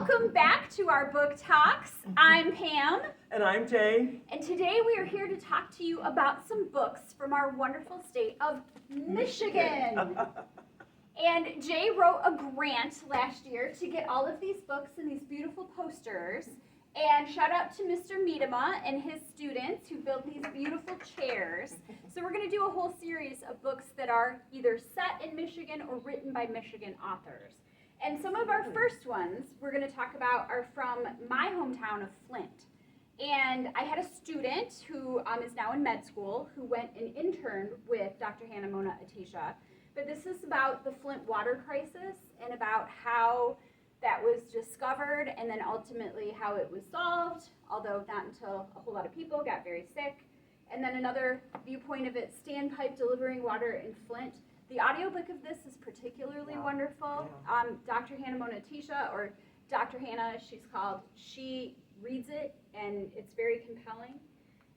Welcome back to our book talks. I'm Pam. And I'm Jay. And today we are here to talk to you about some books from our wonderful state of Michigan. And Jay wrote a grant last year to get all of these books and these beautiful posters. And shout out to Mr. Miedema and his students who built these beautiful chairs. So we're going to do a whole series of books that are either set in Michigan or written by Michigan authors. And some of our first ones we're going to talk about are from my hometown of Flint. And I had a student who is now in med school who went and interned with Dr. Hanna-Attisha. But this is about the Flint water crisis and about how that was discovered and then ultimately how it was solved, although not until a whole lot of people got very sick. And then another viewpoint of it, Standpipe delivering water in Flint. The audiobook of this is particularly wonderful. Dr. Hanna-Attisha, or Dr. Hanna, she's called, she reads it and it's very compelling.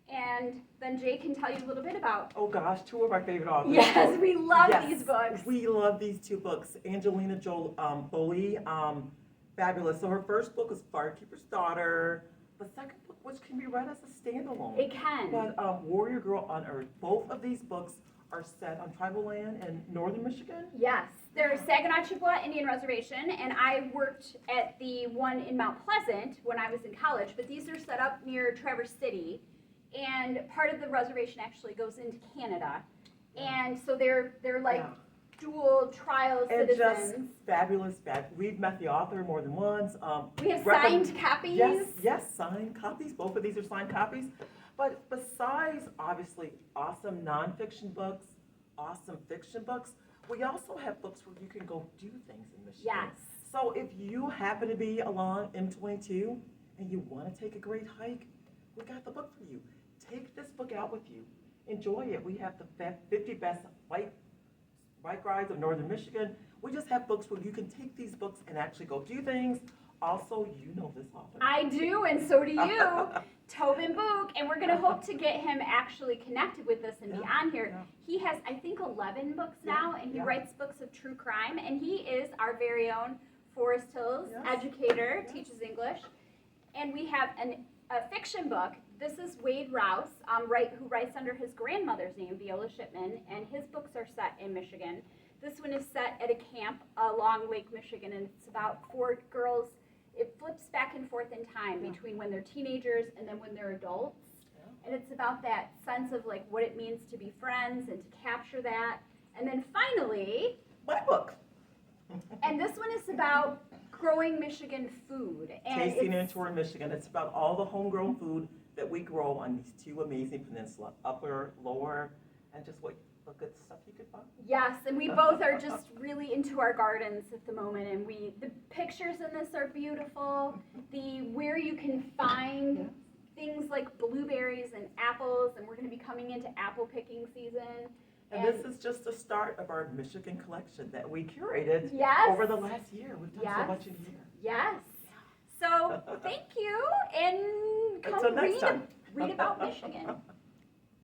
And then Jay can tell you a little bit about. Oh gosh, two of our favorite authors. Yes, we love these books. We love these two books. Angeline Boulley, fabulous. So her first book is Firekeeper's Daughter. The second book, which can be read as a standalone. It can. But Warrior Girl Unearthed. Both of these books are set on tribal land in northern Michigan. Yes, they're Saginaw Chippewa Indian Reservation, and I worked at the one in Mount Pleasant when I was in college, but these are set up near Traverse City, and part of the reservation actually goes into Canada, and so they're like dual trial and citizens. Just fabulous. We've met the author more than once. We have signed copies. Yes, signed copies. Both of these are signed copies. But besides, obviously, awesome nonfiction books, awesome fiction books, we also have books where you can go do things in Michigan. Yes. So if you happen to be along M22 and you want to take a great hike, we got the book for you. Take this book out with you. Enjoy it. We have the 50 best bike rides of northern Michigan. We just have books where you can take these books and actually go do things. Also, you know this author. I do, and so do you. Tobin Buhk, and we're going to hope to get him actually connected with us and be on here. He has, I think, 11 books now, and he writes books of true crime, and he is our very own Forest Hills educator, teaches English. And we have a fiction book. This is Wade Rouse, who writes under his grandmother's name, Viola Shipman, and his books are set in Michigan. This one is set at a camp along Lake Michigan, and it's about 4 girls. It flips back and forth in time between when they're teenagers and then when they're adults. And it's about that sense of like what it means to be friends and to capture that. And then finally, my book. And this one is about growing Michigan food. And Tasting and Touring Michigan. It's about all the homegrown food that we grow on these two amazing peninsulas, upper, lower, and just what the good stuff you could find. Yes, and we both are just really into our gardens at the moment, and the pictures in this are beautiful. Where you can find things like blueberries and apples, and we're going to be coming into apple picking season. And this is just the start of our Michigan collection that we curated over the last year. We've done so much in here. Yes. So thank you, and come read about Michigan.